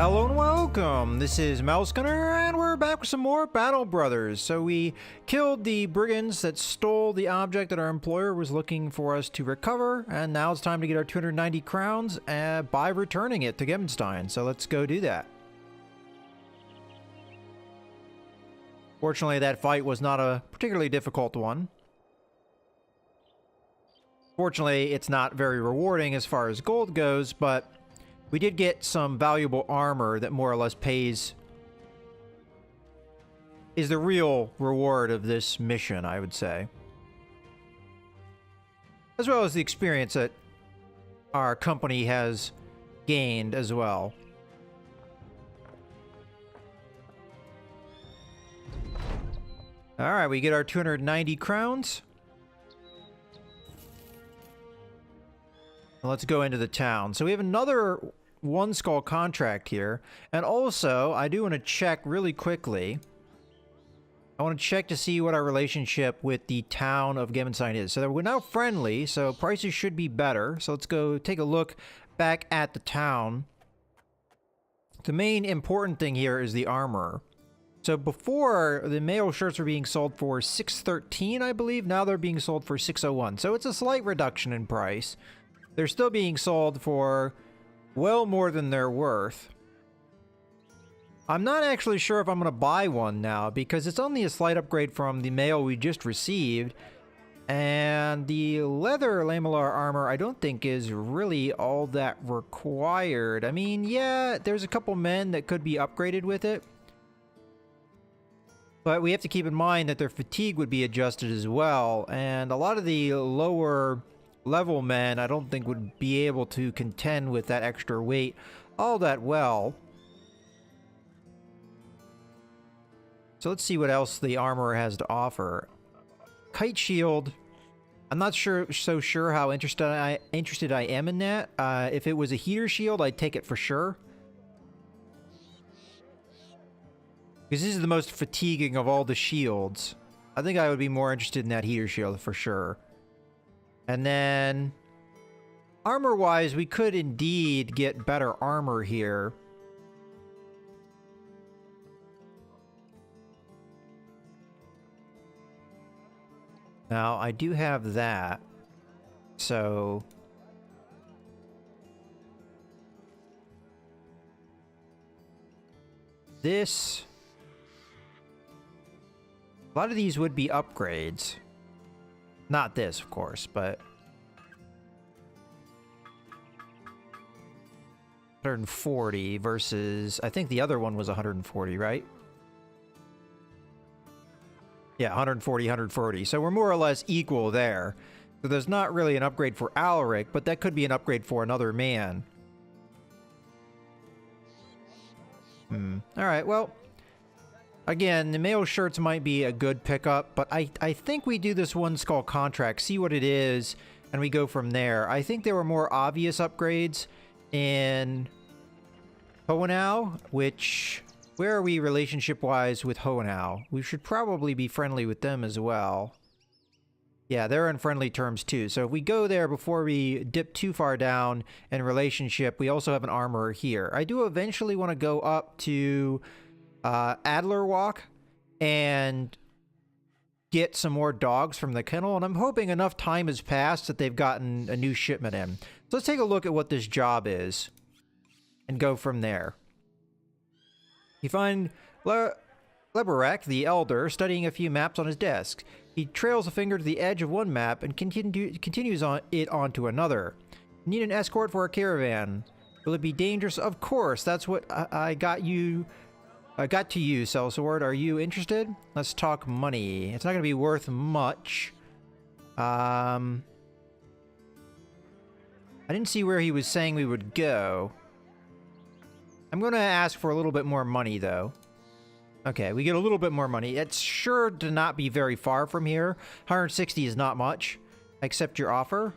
Hello and welcome. This is Mousegunner, and we're back with some more Battle Brothers. So we killed the brigands that stole the object that our employer was looking for us to recover, and now it's time to get our 290 crowns by returning it to Gebenstein. So let's go do that. Fortunately, that fight was not a particularly difficult one. Fortunately, it's not very rewarding as far as gold goes, but we did get some valuable armor that more or less is the real reward of this mission, I would say. As well as the experience that our company has gained as well. Alright, we get our 290 crowns. Let's go into the town. So we have another One Skull contract here. And also, I do want to check really quickly. I want to check to see what our relationship with the town of Gebenstein is. So we're now friendly, so prices should be better. So let's go take a look back at the town. The main important thing here is the armor. So before, the mail shirts were being sold for 613, I believe. Now they're being sold for 601. So it's a slight reduction in price. They're still being sold for well more than they're worth. I'm not actually sure if I'm going to buy one now, because it's only a slight upgrade from the mail we just received. And the leather lamellar armor I don't think is really all that required. I mean, yeah, there's a couple men that could be upgraded with it. But we have to keep in mind that their fatigue would be adjusted as well. And a lot of the lower level men I don't think would be able to contend with that extra weight all that well. So let's see what else the armor has to offer. Kite shield. I'm not so sure how interested I am in that. If it was a heater shield, I'd take it for sure. Because this is the most fatiguing of all the shields. I think I would be more interested in that heater shield for sure. And then, armor-wise, we could indeed get better armor here. Now, I do have that. So this, a lot of these would be upgrades. Not this, of course, but 140 versus, I think the other one was 140, right? Yeah, 140, 140. So we're more or less equal there. So there's not really an upgrade for Alaric, but that could be an upgrade for another man. Alright, well, again, the mail shirts might be a good pickup, but I think we do this One Skull contract, see what it is, and we go from there. I think there were more obvious upgrades in Hohenau, which, where are we relationship-wise with Hohenau? We should probably be friendly with them as well. Yeah, they're on friendly terms too. So if we go there before we dip too far down in relationship, we also have an armorer here. I do eventually want to go up to Adler Walk and get some more dogs from the kennel, and I'm hoping enough time has passed that they've gotten a new shipment in. So let's take a look at what this job is and go from there. You find Leberek, the Elder, studying a few maps on his desk. He trails a finger to the edge of one map and continues on it onto another. You need an escort for a caravan. Will it be dangerous? Of course, that's what I got to you, Sellsword. Are you interested? Let's talk money. It's not going to be worth much. I didn't see where he was saying we would go. I'm going to ask for a little bit more money, though. Okay, we get a little bit more money. It's sure to not be very far from here. 160 is not much. I accept your offer.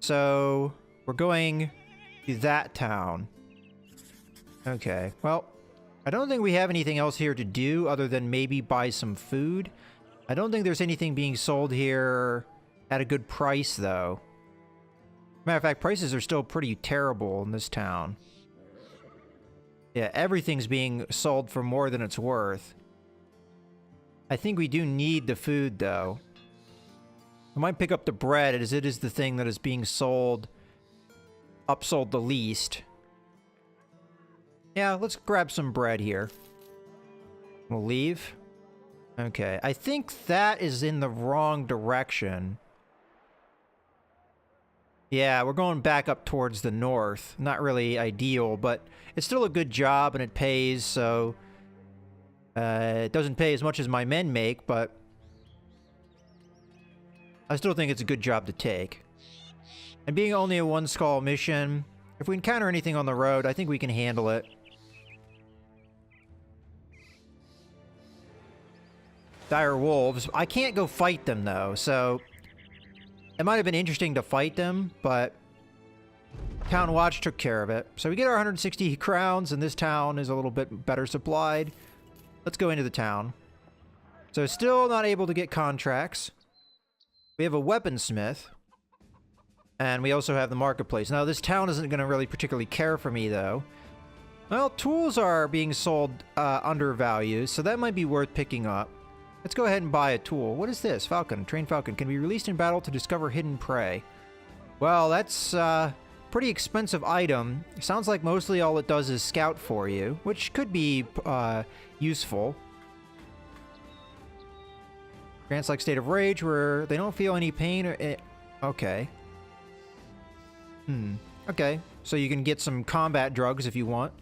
So, we're going to that town. Okay, well, I don't think we have anything else here to do other than maybe buy some food. I don't think there's anything being sold here at a good price, though. Matter of fact, prices are still pretty terrible in this town. Yeah, everything's being sold for more than it's worth. I think we do need the food, though. I might pick up the bread, as it is the thing that is being sold, upsold the least. Yeah, let's grab some bread here. We'll leave. Okay, I think that is in the wrong direction. Yeah, we're going back up towards the north. Not really ideal, but it's still a good job and it pays, so... it doesn't pay as much as my men make, but... I still think it's a good job to take. And being only a one skull mission, if we encounter anything on the road, I think we can handle it. Dire wolves. I can't go fight them, though, so... It might have been interesting to fight them, but... Town Watch took care of it. So we get our 160 crowns, and this town is a little bit better supplied. Let's go into the town. So still not able to get contracts. We have a weaponsmith. And we also have the marketplace. Now, this town isn't going to really particularly care for me, though. Well, tools are being sold undervalued, so that might be worth picking up. Let's go ahead and buy a tool. What is this? Falcon. Trained Falcon. Can be released in battle to discover hidden prey. Well, that's a pretty expensive item. Sounds like mostly all it does is scout for you, which could be useful. Grants like State of Rage, where they don't feel any pain or... Okay. Okay. So you can get some combat drugs if you want.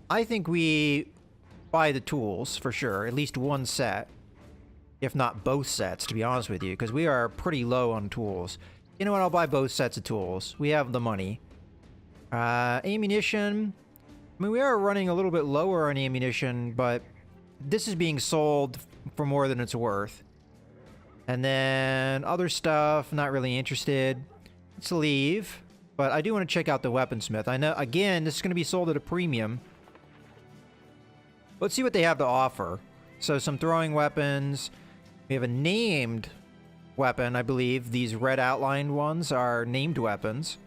I think we... buy the tools, for sure. At least one set. If not both sets, to be honest with you. Because we are pretty low on tools. You know what? I'll buy both sets of tools. We have the money. Ammunition. I mean, we are running a little bit lower on ammunition, but this is being sold for more than it's worth. And then other stuff, not really interested. Let's leave. But I do want to check out the weaponsmith. I know, again, this is going to be sold at a premium. Let's see what they have to offer. So some throwing weapons. We have a named weapon, I believe. These red outlined ones are named weapons.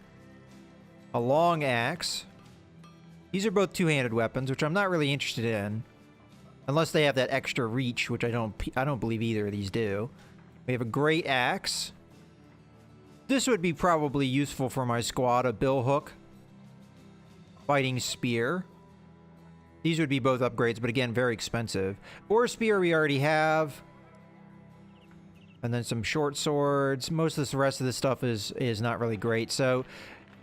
A long axe. These are both two-handed weapons, which I'm not really interested in. Unless they have that extra reach, which I don't believe either of these do. We have a great axe. This would be probably useful for my squad. A billhook. Fighting spear. These would be both upgrades, but again, very expensive. Boar spear we already have. And then some short swords. Most of the rest of this stuff is not really great. So,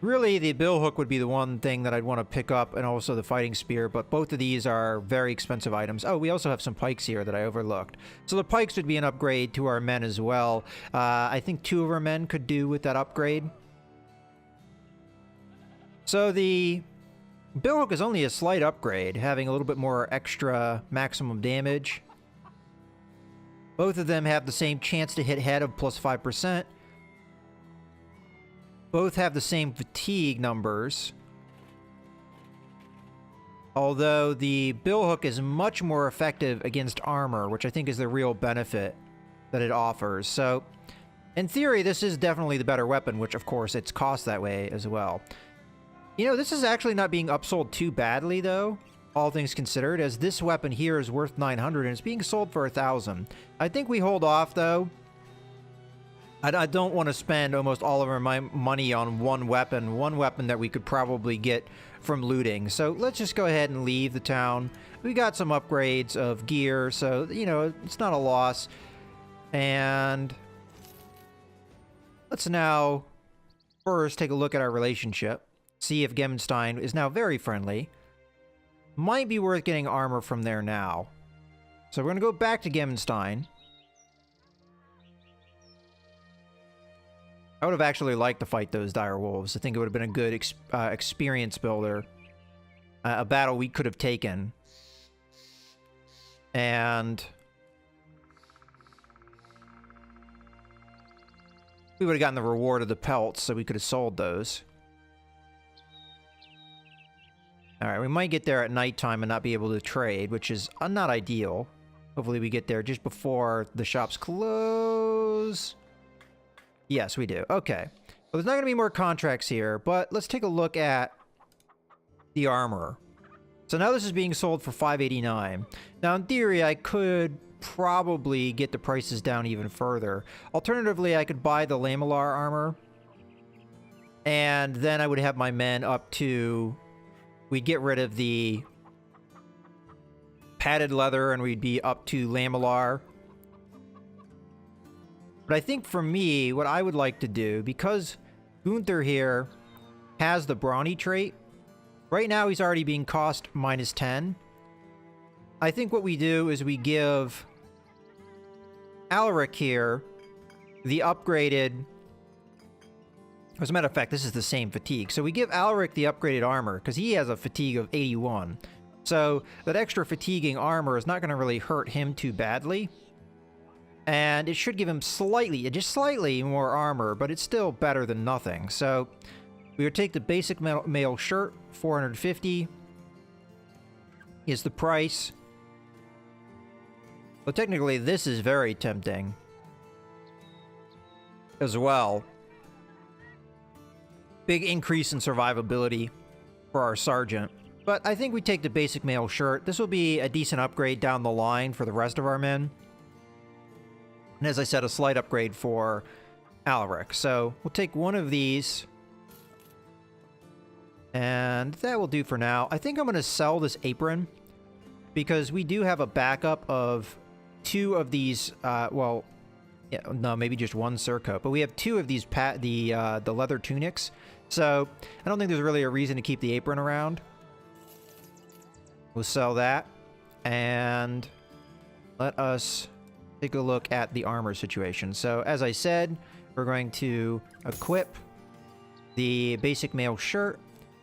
really, the billhook would be the one thing that I'd want to pick up, and also the fighting spear. But both of these are very expensive items. Oh, we also have some pikes here that I overlooked. So the pikes would be an upgrade to our men as well. I think 2 of our men could do with that upgrade. So the... billhook is only a slight upgrade, having a little bit more extra maximum damage. Both of them have the same chance to hit head of plus 5%. Both have the same fatigue numbers. Although the billhook is much more effective against armor, which I think is the real benefit that it offers. So, in theory, this is definitely the better weapon, which of course it's cost that way as well. You know, this is actually not being upsold too badly, though, all things considered, as this weapon here is worth 900 and it's being sold for 1,000. I think we hold off, though. I don't want to spend almost all of our money on one weapon that we could probably get from looting. So let's just go ahead and leave the town. We got some upgrades of gear, so, you know, it's not a loss. And let's now first take a look at our relationship. See if Gemmenstein is now very friendly. Might be worth getting armor from there now. So we're going to go back to Gemmenstein. I would have actually liked to fight those dire wolves. I think it would have been a good experience builder. A battle we could have taken. And we would have gotten the reward of the pelts, so we could have sold those. Alright, we might get there at nighttime and not be able to trade, which is not ideal. Hopefully we get there just before the shops close. Yes, we do. Okay. Well, there's not going to be more contracts here, but let's take a look at the armor. So now this is being sold for 589. Now in theory, I could probably get the prices down even further. Alternatively, I could buy the Lamellar armor, and then I would have my men up to... We'd get rid of the padded leather, and we'd be up to Lamellar. But I think for me, what I would like to do, because Gunther here has the brawny trait, right now he's already being cost -10. I think what we do is we give Alaric here the upgraded... As a matter of fact, this is the same fatigue. So we give Alaric the upgraded armor, because he has a fatigue of 81. So that extra fatiguing armor is not going to really hurt him too badly. And it should give him slightly, just slightly more armor, but it's still better than nothing. So we would take the basic mail shirt, 450 is the price. But technically, this is very tempting as well. Big increase in survivability for our sergeant. But I think we take the basic mail shirt. This will be a decent upgrade down the line for the rest of our men. And as I said, a slight upgrade for Alaric. So we'll take one of these. And that will do for now. I think I'm going to sell this apron, because we do have a backup of 2 of these, well, yeah, no, maybe just 1 surcoat, but we have 2 of these the leather tunics. So I don't think there's really a reason to keep the apron around. We'll sell that, and let us take a look at the armor situation. So as I said, we're going to equip the basic mail shirt.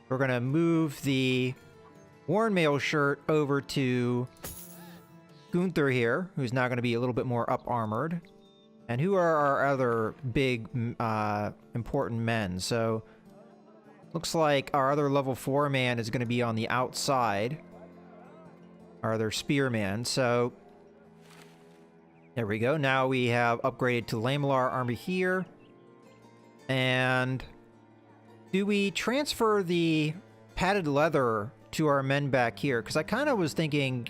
We're going to move the worn mail shirt over to Gunther here, who's now going to be a little bit more up-armored. And who are our other big, important men? So, looks like our other level 4 man is going to be on the outside. Our other spearman. So, there we go. Now we have upgraded to Lamellar armor here. And do we transfer the padded leather to our men back here? Because I kind of was thinking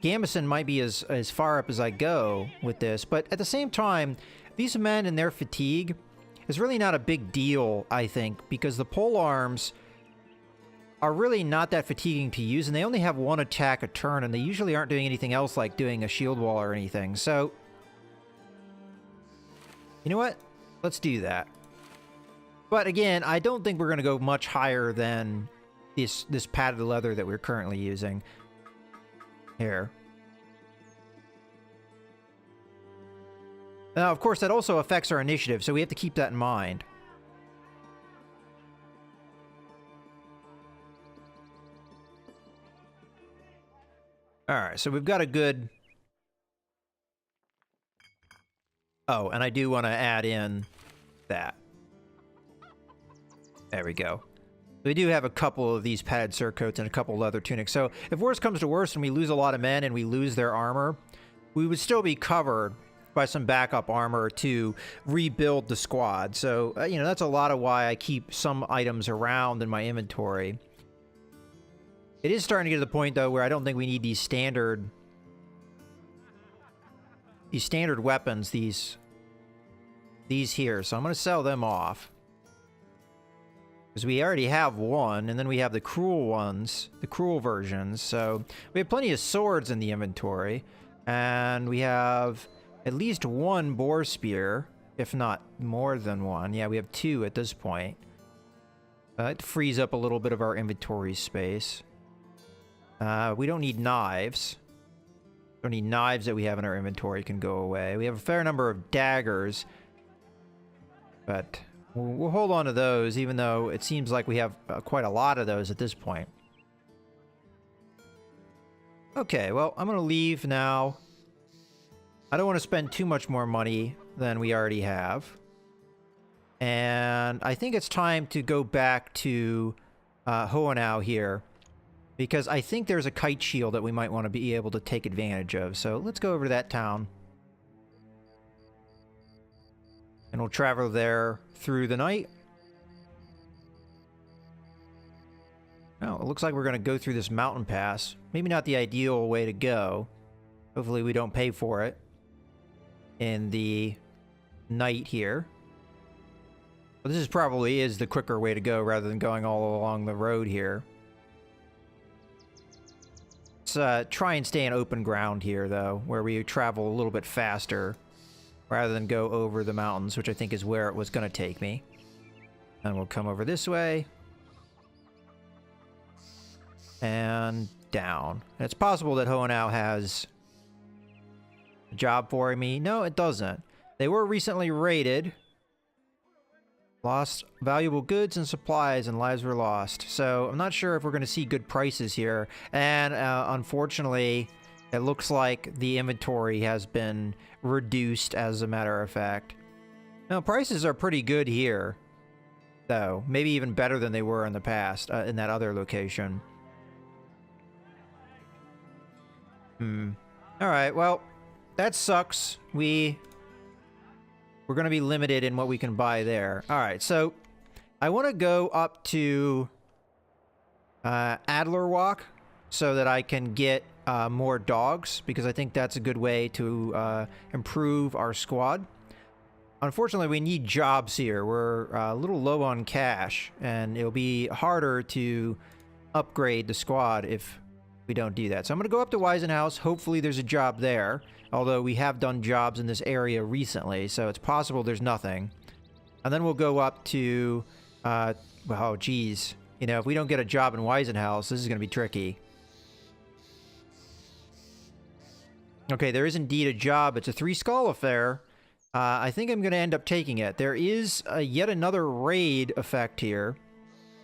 Gambeson might be as far up as I go with this, but at the same time, these men and their fatigue is really not a big deal, I think, because the pole arms are really not that fatiguing to use, and they only have 1 attack a turn, and they usually aren't doing anything else like doing a shield wall or anything. So, you know what? Let's do that. But again, I don't think we're going to go much higher than this padded leather that we're currently using. Here. Now, of course, that also affects our initiative, so we have to keep that in mind. Alright, so we've got a good... Oh, and I do want to add in that. There we go. We do have a couple of these padded surcoats and a couple leather tunics. So if worse comes to worse and we lose a lot of men and we lose their armor, we would still be covered by some backup armor to rebuild the squad. So, you know, that's a lot of why I keep some items around in my inventory. It is starting to get to the point, though, where I don't think we need these standard weapons, these here. So I'm going to sell them off. Because we already have one, and then we have the cruel ones, the cruel versions. So we have plenty of swords in the inventory. And we have at least 1 boar spear, if not more than 1. Yeah, we have 2 at this point. It frees up a little bit of our inventory space. We don't need knives. Don't need knives that we have in our inventory can go away. We have a fair number of daggers. But... we'll hold on to those, even though it seems like we have quite a lot of those at this point. Okay, well, I'm going to leave now. I don't want to spend too much more money than we already have. And I think it's time to go back to Hohenau here, because I think there's a kite shield that we might want to be able to take advantage of. So let's go over to that town. And we'll travel there through the night. Oh, it looks like we're going to go through this mountain pass. Maybe not the ideal way to go. Hopefully we don't pay for it in the night here. But this probably is the quicker way to go rather than going all along the road here. Let's try and stay in open ground here, though, where we travel a little bit faster rather than go over the mountains, which I think is where it was going to take me. And we'll come over this way. And down. And it's possible that Hoenau has a job for me. No, it doesn't. They were recently raided. Lost valuable goods and supplies, and lives were lost. So I'm not sure if we're going to see good prices here. And unfortunately, it looks like the inventory has been reduced, as a matter of fact. Now, prices are pretty good here, though. Maybe even better than they were in the past, in that other location. Alright, well, that sucks. We're going to be limited in what we can buy there. Alright, so I want to go up to Adlerwalk so that I can get more dogs, because I think that's a good way to improve our squad. Unfortunately, we need jobs here. We're a little low on cash, and it'll be harder to upgrade the squad if we don't do that. So I'm going to go up to Weisenhaus. Hopefully there's a job there, although we have done jobs in this area recently, so it's possible there's nothing. And then we'll go up to, oh geez, you know, if we don't get a job in Weisenhaus, this is going to be tricky. Okay, there is indeed a job. It's a 3-skull affair. I think I'm going to end up taking it. There is yet another raid effect here.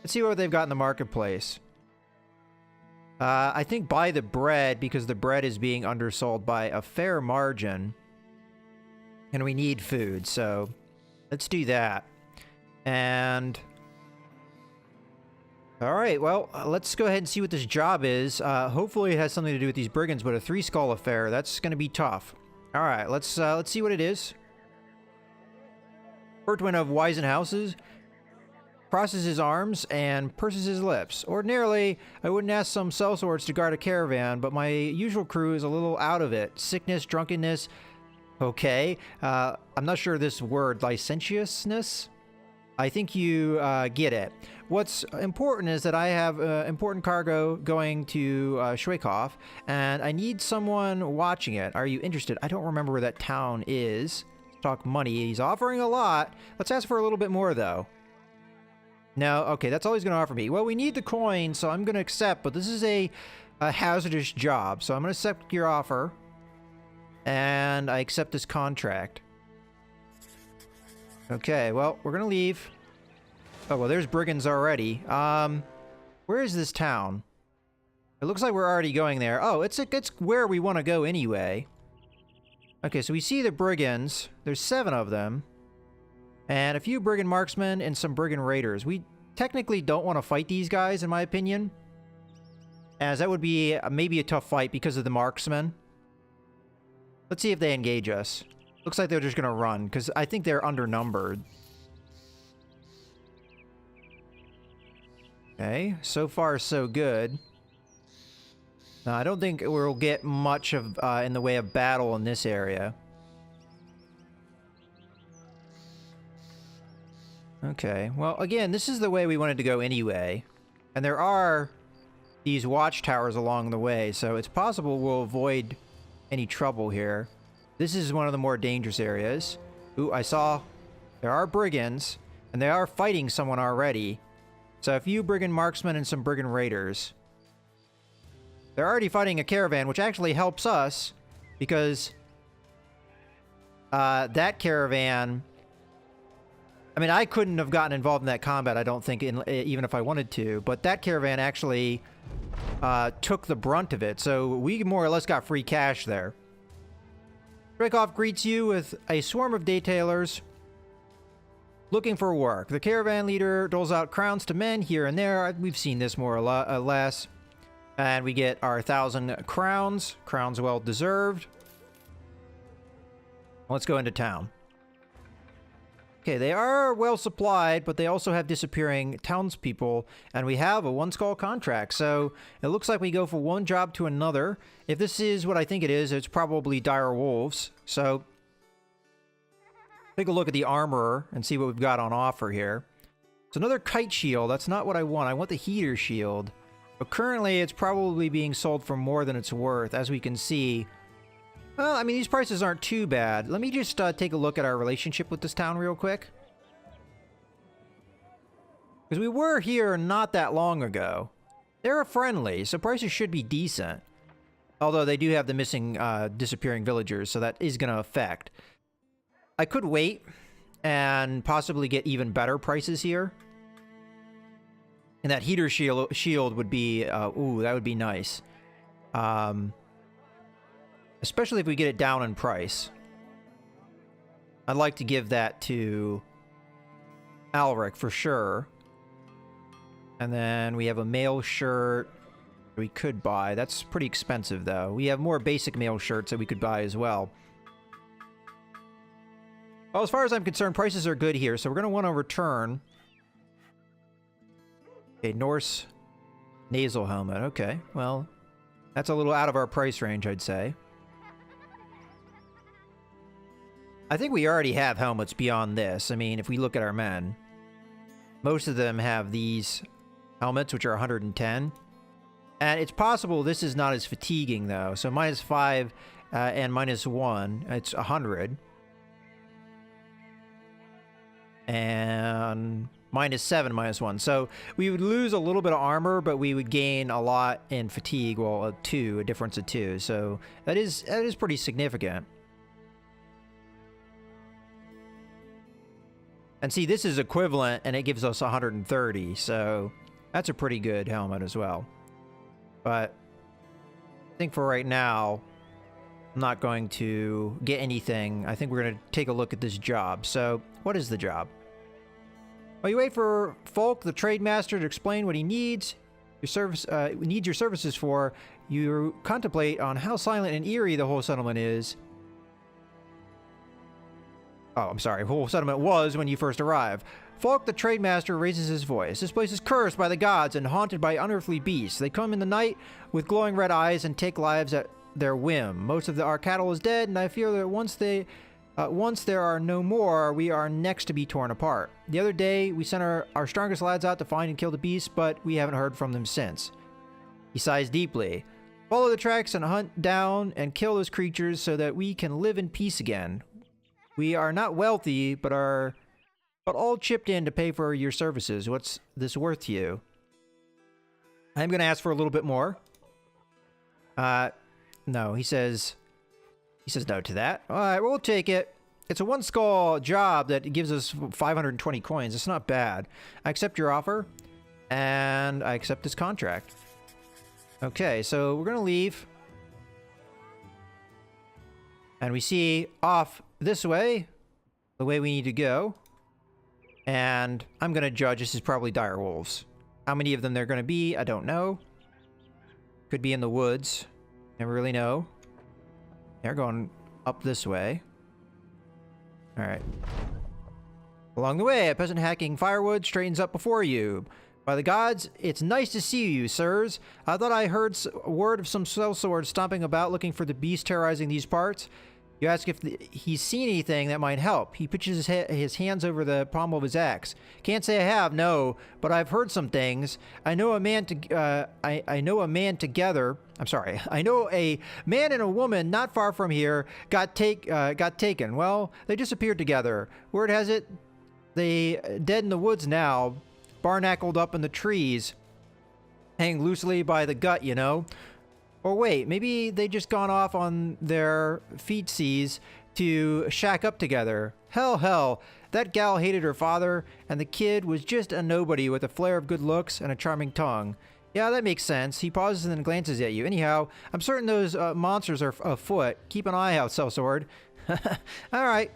Let's see what they've got in the marketplace. I think buy the bread, because the bread is being undersold by a fair margin. And we need food, so let's do that. And alright, well, let's go ahead and see what this job is. Hopefully it has something to do with these brigands, but a 3-skull affair, that's going to be tough. Alright, let's see what it is. Bertwin of Weisenhauses crosses his arms and purses his lips. Ordinarily, I wouldn't ask some sellswords to guard a caravan, but my usual crew is a little out of it. Sickness, drunkenness. Okay. I'm not sure this word, licentiousness. I think you get it. What's important is that I have important cargo going to Schweikhof, and I need someone watching it. Are you interested? I don't remember where that town is. Talk money. He's offering a lot. Let's ask for a little bit more, though. No, okay, that's all he's going to offer me. Well, we need the coin, so I'm going to accept, but this is a hazardous job, so I'm going to accept your offer, and I accept this contract. Okay, well, we're going to leave. Oh, well, there's brigands already. Where is this town? It looks like we're already going there. Oh, it's where we want to go anyway. Okay, so we see the brigands. There's 7 of them. And a few brigand marksmen and some brigand raiders. We technically don't want to fight these guys, in my opinion, as that would be maybe a tough fight because of the marksmen. Let's see if they engage us. Looks like they're just going to run, because I think they're undernumbered. Okay, so far so good. Now, I don't think we'll get much of in the way of battle in this area. Okay, well, again, this is the way we wanted to go anyway. And there are these watchtowers along the way, so it's possible we'll avoid any trouble here. This is one of the more dangerous areas. Ooh, I saw there are brigands, and they are fighting someone already. So a few brigand marksmen and some brigand raiders. They're already fighting a caravan, which actually helps us, because that caravan... I mean, I couldn't have gotten involved in that combat, I don't think, even if I wanted to. But that caravan actually took the brunt of it, so we more or less got free cash there. Schweikhof greets you with a swarm of detailers looking for work. The caravan leader doles out crowns to men here and there. We've seen this more or less. And we get our 1,000 crowns. Crowns well deserved. Let's go into town. Okay, they are well supplied, but they also have disappearing townspeople, and we have a one skull contract. So it looks like we go from one job to another. If this is what I think it is, it's probably dire wolves. So take a look at the armorer and see what we've got on offer here. It's another kite shield. That's not what I want. I want the heater shield. But currently, it's probably being sold for more than it's worth, as we can see. Well, I mean, these prices aren't too bad. Let me just take a look at our relationship with this town real quick. Because we were here not that long ago. They're friendly, so prices should be decent. Although they do have the missing, disappearing villagers, so that is going to affect. I could wait and possibly get even better prices here. And that heater shield would be, ooh, that would be nice. Especially if we get it down in price. I'd like to give that to Alric for sure. And then we have a mail shirt we could buy. That's pretty expensive though. We have more basic mail shirts that we could buy as well. Well, as far as I'm concerned, prices are good here, so we're going to want to return. Okay, Norse nasal helmet. Okay, well, that's a little out of our price range, I'd say. I think we already have helmets beyond this. I mean, if we look at our men, most of them have these helmets, which are 110. And it's possible this is not as fatiguing, though. So -5 and -1, it's 100. And -7, -1. So we would lose a little bit of armor, but we would gain a lot in fatigue. Well, a difference of 2. So that is pretty significant. And see, this is equivalent, and it gives us 130. So that's a pretty good helmet as well. But I think for right now, I'm not going to get anything. I think we're going to take a look at this job. So what is the job? While you wait for Folk, the trade master, to explain what he needs your services for, you contemplate on how silent and eerie the whole settlement is. Oh, I'm sorry. The whole settlement was when you first arrived. Folk, the trade master, raises his voice. This place is cursed by the gods and haunted by unearthly beasts. They come in the night with glowing red eyes and take lives at their whim. Most of our cattle is dead, and I fear that once there are no more, we are next to be torn apart. The other day, we sent our strongest lads out to find and kill the beasts, but we haven't heard from them since. He sighs deeply. Follow the tracks and hunt down and kill those creatures so that we can live in peace again. We are not wealthy, but all chipped in to pay for your services. What's this worth to you? I'm going to ask for a little bit more. No, he says no to that. All right, we'll take it. It's a one skull job that gives us 520 coins. It's not bad. I accept your offer, and I accept this contract. Okay, so we're going to leave. And we see off this way, the way we need to go. And I'm going to judge this is probably dire wolves. How many of them there are going to be, I don't know. Could be in the woods. Never really know. They're going up this way. Alright. Along the way, a peasant hacking firewood straightens up before you. By the gods, it's nice to see you, sirs. I thought I heard word of some sellsword stomping about looking for the beast terrorizing these parts. You ask if he's seen anything that might help. He pitches his hands over the pommel of his axe. Can't say I have, no, but I've heard some things. I know a man and a woman not far from here got taken. Well, they disappeared together. Word has it, they dead in the woods now, barnacled up in the trees, hang loosely by the gut, you know. Or wait, maybe they just gone off on their feetsies to shack up together. Hell, that gal hated her father, and the kid was just a nobody with a flair of good looks and a charming tongue. Yeah, that makes sense. He pauses and then glances at you. Anyhow, I'm certain those monsters are afoot. Keep an eye out, sellsword. Alright.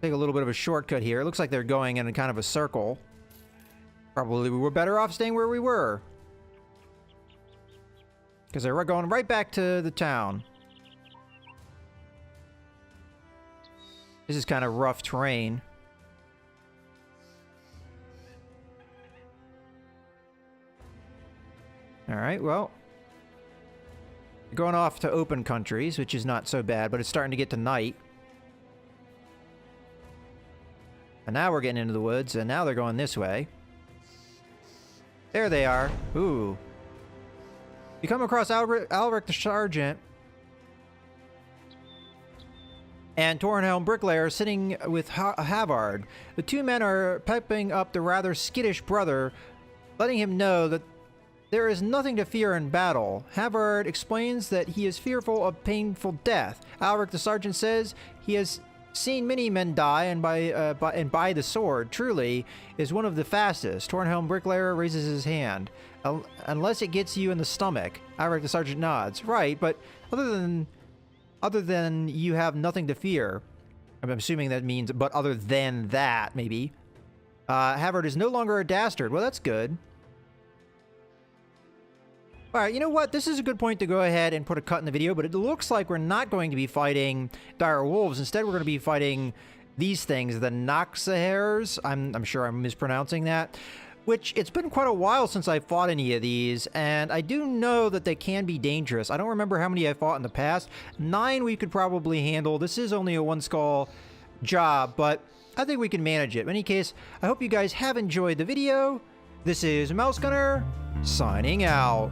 Take a little bit of a shortcut here. It looks like they're going in kind of a circle. Probably we were better off staying where we were. Because they're going right back to the town. This is kind of rough terrain. Alright, well. Going off to open countries, which is not so bad, but it's starting to get to night. And now we're getting into the woods, and now they're going this way. There they are. Ooh. You come across Alric the Sergeant and Tornhelm Bricklayer sitting with Havard. The two men are pepping up the rather skittish brother, letting him know that there is nothing to fear in battle. Havard explains that he is fearful of painful death. Alric the Sergeant says he has seen many men die, and by the sword, truly, is one of the fastest. Tornhelm Bricklayer raises his hand. Unless it gets you in the stomach. Alric the Sergeant nods. Right, but other than you have nothing to fear. I'm assuming that means, but other than that, maybe. Havard is no longer a dastard. Well, that's good. Alright, you know what? This is a good point to go ahead and put a cut in the video, but it looks like we're not going to be fighting dire wolves. Instead, we're going to be fighting these things, the Noxahares. I'm sure I'm mispronouncing that. Which, it's been quite a while since I fought any of these, and I do know that they can be dangerous. I don't remember how many I fought in the past. 9 we could probably handle. This is only a 1 skull job, but I think we can manage it. In any case, I hope you guys have enjoyed the video. This is Mouse Gunner, signing out.